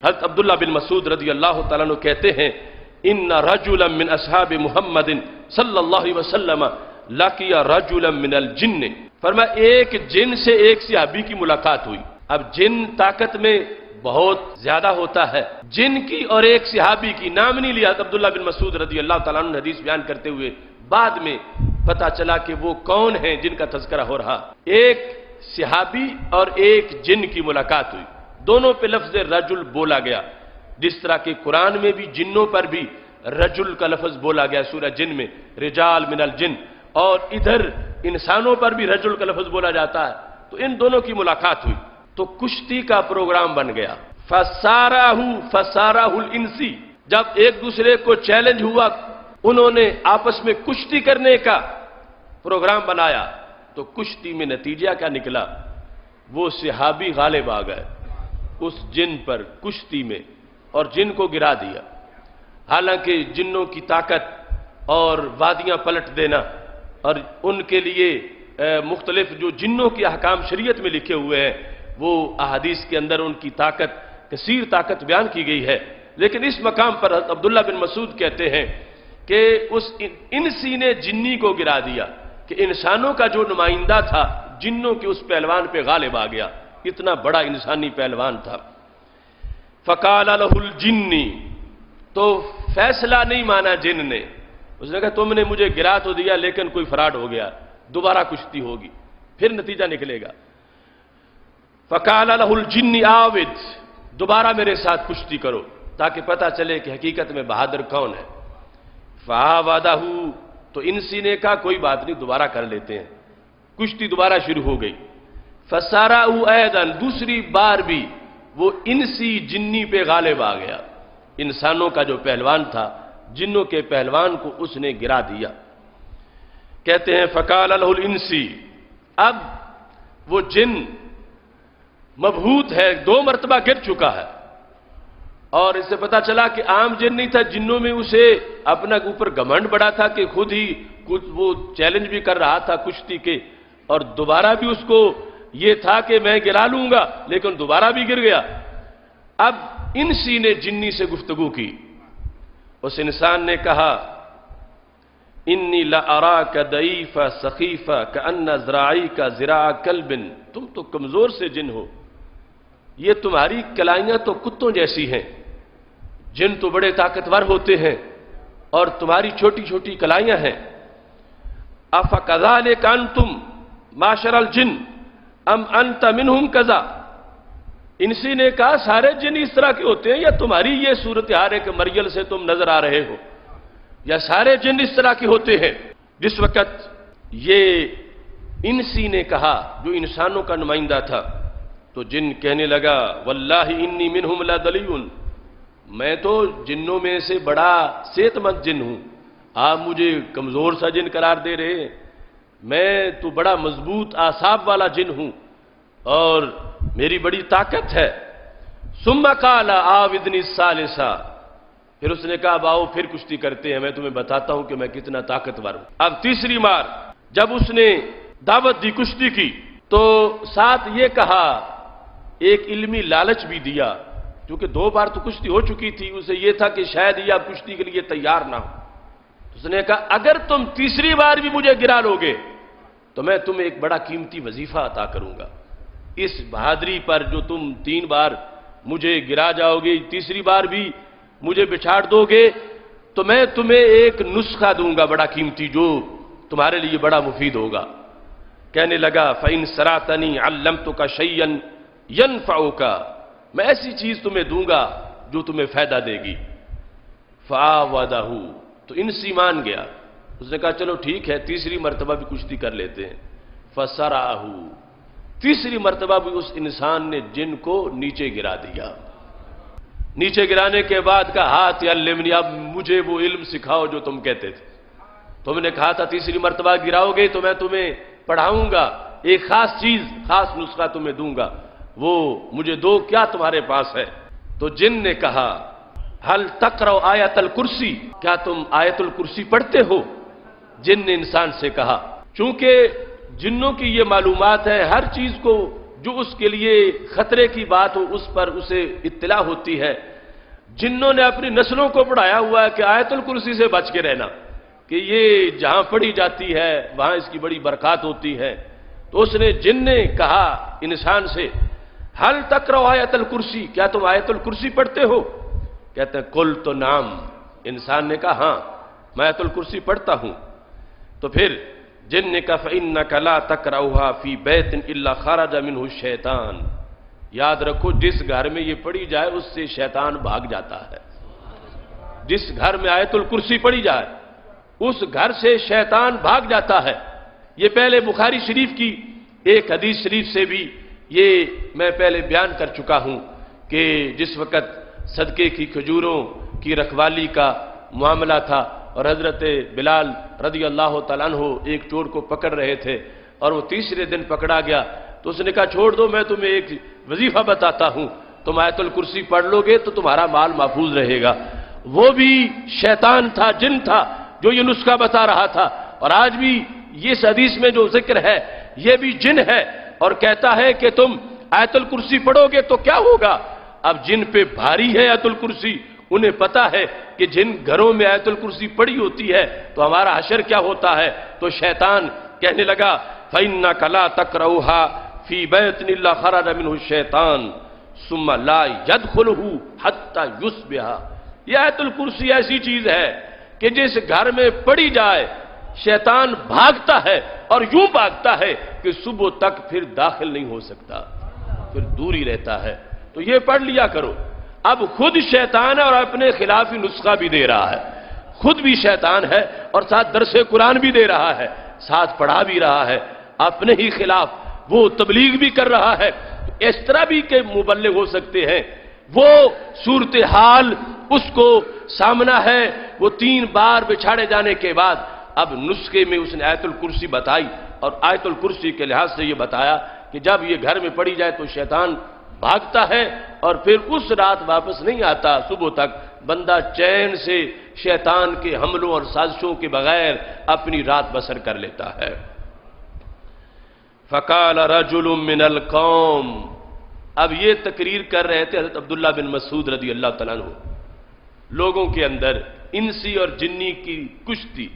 حضرت عبداللہ بن مسعود رضی اللہ تعالیٰ عنہ کہتے ہیں ان رجلا من اصحاب محمد صلی اللہ علیہ وسلم لقی رجلا من الجن، فرمایا ایک جن سے ایک صحابی کی ملاقات ہوئی۔ اب جن طاقت میں بہت زیادہ ہوتا ہے، جن کی اور ایک صحابی کی، نام نہیں لیا عبداللہ بن مسعود رضی اللہ تعالیٰ عنہ حدیث بیان کرتے ہوئے، بعد میں پتا چلا کہ وہ کون ہیں جن کا تذکرہ ہو رہا۔ ایک صحابی اور ایک جن کی ملاقات ہوئی، دونوں پہ لفظ رجل بولا گیا، جس طرح کہ قرآن میں بھی جنوں پر بھی رجل کا لفظ بولا گیا سورہ جن میں، رجال من الجن، اور ادھر انسانوں پر بھی رجل کا لفظ بولا جاتا ہے۔ تو ان دونوں کی ملاقات ہوئی تو کشتی کا پروگرام بن گیا۔ فسارہ الانسی، جب ایک دوسرے کو چیلنج ہوا، انہوں نے آپس میں کشتی کرنے کا پروگرام بنایا، تو کشتی میں نتیجہ کیا نکلا؟ وہ صحابی غالب آ گئے اس جن پر کشتی میں اور جن کو گرا دیا۔ حالانکہ جنوں کی طاقت اور وادیاں پلٹ دینا اور ان کے لیے مختلف جو جنوں کے احکام شریعت میں لکھے ہوئے ہیں، وہ احادیث کے اندر ان کی طاقت، کثیر طاقت بیان کی گئی ہے، لیکن اس مقام پر عبداللہ بن مسعود کہتے ہیں کہ اس انسی نے جنی کو گرا دیا، کہ انسانوں کا جو نمائندہ تھا جنوں کے اس پہلوان پہ غالب آ گیا، اتنا بڑا انسانی پہلوان تھا۔ فقال له الجنی، تو فیصلہ نہیں مانا جن نے، اس نے کہا تم نے مجھے گرا تو دیا لیکن کوئی فراڈ ہو گیا، دوبارہ کشتی ہوگی، پھر نتیجہ نکلے گا۔ فقال له الجنی آود، دوبارہ میرے ساتھ کشتی کرو تاکہ پتہ چلے کہ حقیقت میں بہادر کون ہے۔ فعاودہ، تو انسی نے کہا کوئی بات نہیں، دوبارہ کر لیتے ہیں، کشتی دوبارہ شروع ہو گئی۔ فسارہ ایضا، دوسری بار بھی وہ انسی جنی پہ غالب آ گیا، انسانوں کا جو پہلوان تھا جنوں کے پہلوان کو اس نے گرا دیا۔ کہتے ہیں فقال له الانسی، اب وہ جن مبہوت ہے، 2 مرتبہ گر چکا ہے، اور اس سے پتا چلا کہ عام جن نہیں تھا، جنوں میں اسے اپنا اوپر گھمنڈ بڑا تھا کہ خود ہی وہ چیلنج بھی کر رہا تھا کشتی کے، اور دوبارہ بھی اس کو یہ تھا کہ میں گرا لوں گا، لیکن دوبارہ بھی گر گیا۔ اب انسی نے جنی سے گفتگو کی، اس انسان نے کہا انی لأراک ضعیف سخیف کأن ذراعیک ذراع کلب، تم تو کمزور سے جن ہو، یہ تمہاری کلائیاں تو کتوں جیسی ہیں، جن تو بڑے طاقتور ہوتے ہیں اور تمہاری چھوٹی چھوٹی کلائیاں ہیں۔ افکذالک انتم معشر الجن ام انت منہم کذا، انسی نے کہا سارے جن اس طرح کے ہوتے ہیں یا تمہاری یہ صورتحال ہے کہ مریل سے تم نظر آ رہے ہو، یا سارے جن اس طرح کے ہوتے ہیں؟ جس وقت یہ انسی نے کہا جو انسانوں کا نمائندہ تھا، تو جن کہنے لگا واللہ انی منہم لدلیون، میں تو جنوں میں سے بڑا صحت مند جن ہوں، آپ مجھے کمزور سا جن قرار دے رہے ہیں، میں تو بڑا مضبوط اعصاب والا جن ہوں اور میری بڑی طاقت ہے۔ ثم قال آوذنی الثالثہ، پھر اس نے کہا اب آؤ پھر کشتی کرتے ہیں، میں تمہیں بتاتا ہوں کہ میں کتنا طاقتور ہوں۔ اب تیسری بار جب اس نے دعوت دی کشتی کی تو ساتھ یہ کہا، ایک علمی لالچ بھی دیا، کیونکہ 2 بار تو کشتی ہو چکی تھی، اسے یہ تھا کہ شاید یہ اب کشتی کے لیے تیار نہ ہو۔ اس نے کہا اگر تم تیسری بار بھی مجھے گرا لو گے تو میں تمہیں ایک بڑا قیمتی وظیفہ عطا کروں گا، اس بہادری پر جو تم 3 بار مجھے گرا جاؤ گے، تیسری بار بھی مجھے بچھاڑ دو گے تو میں تمہیں ایک نسخہ دوں گا بڑا قیمتی، جو تمہارے لیے بڑا مفید ہوگا۔ کہنے لگا فَإِن سَرَعْتَنِي عَلَّمْتُكَ شَيْئًا يَنْفَعُكَ، میں ایسی چیز تمہیں دوں گا جو تمہیں فائدہ دے گی۔ فَآوَدَهُ، تو انسی مان گیا، اس نے کہا چلو ٹھیک ہے، تیسری مرتبہ بھی کشتی کر لیتے ہیں۔ فَسَرَعَهُ، تیسری مرتبہ بھی اس انسان نے جن کو نیچے گرا دیا۔ نیچے گرانے کے بعد کہا ہاتھ علمنی، اب مجھے وہ علم سکھاؤ جو تم کہتے تھے، تم نے کہا تھا تیسری مرتبہ گراؤ گے تو میں تمہیں پڑھاؤں گا، ایک خاص چیز، خاص نسخہ تمہیں دوں گا، وہ مجھے دو، کیا تمہارے پاس ہے؟ تو جن نے کہا حل تقرأ آیت الکرسی، کیا تم آیت الکرسی پڑھتے ہو؟ جن نے انسان سے کہا، چونکہ جنوں کی یہ معلومات ہے، ہر چیز کو جو اس کے لیے خطرے کی بات ہو اس پر اسے اطلاع ہوتی ہے. جنوں نے اپنی نسلوں کو پڑھایا ہوا ہے کہ آیت الکرسی سے بچ کے رہنا، کہ یہ جہاں پڑھی جاتی ہے وہاں اس کی بڑی برکات ہوتی ہے. تو اس نے جن نے کہا انسان سے حل تقرأ آیت الکرسی، کیا تم آیت الکرسی پڑھتے ہو؟ کہتے ہیں قل تو نام. انسان نے کہا ہاں میں آیت الکرسی پڑھتا ہوں. تو پھر جن نے کہا فَإِنَّكَ لَا تَقْرَأُهَا فِي بَيْتٍ إِلَّا خَرَجَ مِنْهُ الشَّيْطَانُ. یاد رکھو جس گھر میں یہ پڑھی جائے اس سے شیطان بھاگ جاتا ہے. جس گھر میں آیت الکرسی پڑھی جائے اس گھر سے شیطان بھاگ جاتا ہے. یہ پہلے بخاری شریف کی ایک حدیث شریف سے بھی یہ میں پہلے بیان کر چکا ہوں کہ جس وقت صدقے کی کھجوروں کی رکھوالی کا معاملہ تھا اور حضرت بلال رضی اللہ تعالیٰ عنہ ایک چور کو پکڑ رہے تھے اور وہ تیسرے دن پکڑا گیا تو اس نے کہا چھوڑ دو، میں تمہیں ایک وظیفہ بتاتا ہوں، تم آیت الکرسی پڑھ لو گے تو تمہارا مال محفوظ رہے گا. وہ بھی شیطان تھا، جن تھا جو یہ نسخہ بتا رہا تھا. اور آج بھی اس حدیث میں جو ذکر ہے یہ بھی جن ہے اور کہتا ہے کہ تم آیت الکرسی پڑھو گے تو کیا ہوگا. اب جن پہ بھاری ہے آیت الکرسی، انہیں پتا ہے کہ جن گھروں میں آیت الکرسی پڑھی ہوتی ہے تو ہمارا حشر کیا ہوتا ہے. تو شیطان کہنے لگا فَإِنَّكَ لَا تَقْرَأُهَا فِي بَيْتٍ إِلَّا خَرَجَ مِنْهُ الشَّيْطَانُ ثُمَّ لَا يَدْخُلُهُ حَتَّى يُصْبِحَ. یہ آیت الکرسی ایسی چیز ہے کہ جس گھر میں پڑھی جائے شیطان بھاگتا ہے اور یوں بھاگتا ہے کہ صبح تک پھر داخل نہیں ہو سکتا، پھر دور ہی رہتا ہے. تو یہ پڑھ لیا کرو. اب خود شیطان ہے اور اپنے خلاف ہی نسخہ بھی دے رہا ہے. خود بھی شیطان ہے اور ساتھ درس قرآن بھی دے رہا ہے، ساتھ پڑھا بھی رہا ہے، اپنے ہی خلاف وہ تبلیغ بھی کر رہا ہے. اس طرح بھی کہ مبلغ ہو سکتے ہیں. وہ صورتحال اس کو سامنا ہے. وہ 3 بار بچھاڑے جانے کے بعد اب نسخے میں اس نے آیت الکرسی بتائی اور آیت الکرسی کے لحاظ سے یہ بتایا کہ جب یہ گھر میں پڑھی جائے تو شیطان بھاگتا ہے اور پھر اس رات واپس نہیں آتا. صبح تک بندہ چین سے شیطان کے حملوں اور سازشوں کے بغیر اپنی رات بسر کر لیتا ہے. فَقَالَ رَجُلٌ مِّنَ الْقَوْمِ. اب یہ تقریر کر رہے تھے حضرت عبداللہ بن مسعود رضی اللہ تعالیٰ عنہ. لوگوں کے اندر انسی اور جنی کی کشتی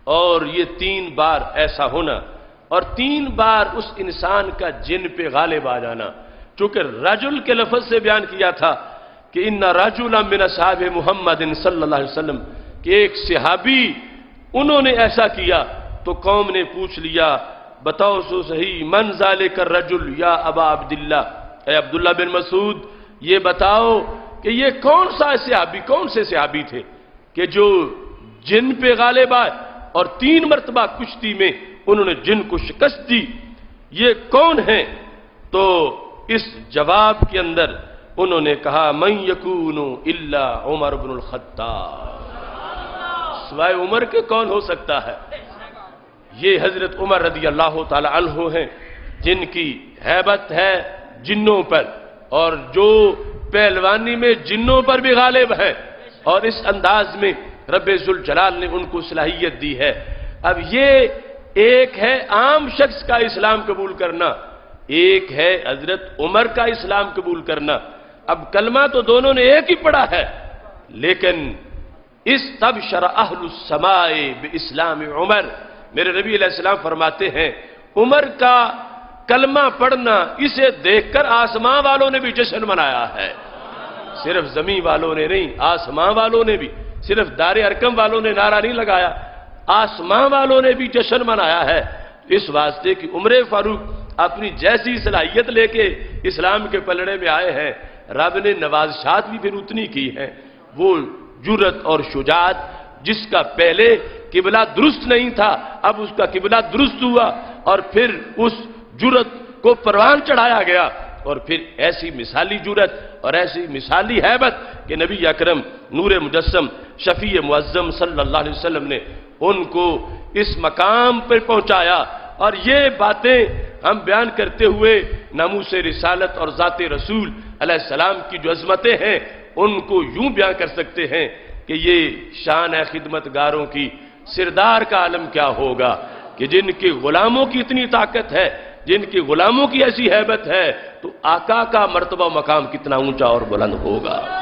اور یہ 3 بار ایسا ہونا اور 3 بار اس انسان کا جن پہ غالب آ جانا. چونکہ رجل کے لفظ سے بیان کیا تھا کہ ان رجلا من اصحاب محمد صلی اللہ علیہ وسلم کہ ایک صحابی انہوں نے ایسا کیا. تو قوم نے پوچھ لیا بتاؤ سو صحیح من ذالک الرجل یا ابا عبداللہ، اے عبداللہ بن مسعود یہ بتاؤ کہ یہ کون سا صحابی، کون سے صحابی تھے کہ جو جن پہ غالب آئے اور 3 مرتبہ کشتی میں انہوں نے جن کو شکست دی، یہ کون ہیں؟ تو اس جواب کے اندر انہوں نے کہا من یکون الا عمر بن الخطاب. سوائے عمر کے کون ہو سکتا ہے؟ یہ حضرت عمر رضی اللہ تعالی عنہ ہیں جن کی ہیبت ہے جنوں پر اور جو پہلوانی میں جنوں پر بھی غالب ہے اور اس انداز میں رب ذوالجلال نے ان کو صلاحیت دی ہے. اب یہ ایک ہے عام شخص کا اسلام قبول کرنا، ایک ہے حضرت عمر کا اسلام قبول کرنا. اب کلمہ تو دونوں نے ایک ہی پڑھا ہے لیکن استبشر اہل السماء باسلام عمر. میرے نبی علیہ السلام فرماتے ہیں عمر کا کلمہ پڑھنا اسے دیکھ کر آسمان والوں نے بھی جشن منایا ہے. صرف زمین والوں نے نہیں، آسمان والوں نے بھی. صرف دار ارکم والوں نے نعرہ نہیں لگایا، آسمان والوں نے بھی جشن منایا ہے. اس واسطے کہ عمر فاروق اپنی جیسی صلاحیت لے کے اسلام کے پلڑے میں آئے ہیں، رب نے نوازشات بھی پھر اتنی کی ہیں. وہ جرت اور شجاعت جس کا پہلے قبلہ درست نہیں تھا اب اس کا قبلہ درست ہوا اور پھر اس جرت کو پروان چڑھایا گیا اور پھر ایسی مثالی جرت اور ایسی مثالی ہیبت کہ نبی اکرم نور مجسم شفیع معظم صلی اللہ علیہ وسلم نے ان کو اس مقام پر پہنچایا. اور یہ باتیں ہم بیان کرتے ہوئے ناموس رسالت اور ذات رسول علیہ السلام کی جو عظمتیں ہیں ان کو یوں بیان کر سکتے ہیں کہ یہ شان ہے خدمت گاروں کی. سردار کا عالم کیا ہوگا کہ جن کے غلاموں کی اتنی طاقت ہے جن کی غلاموں کی ایسی ہیبت ہے تو آقا کا مرتبہ مقام کتنا اونچا اور بلند ہوگا.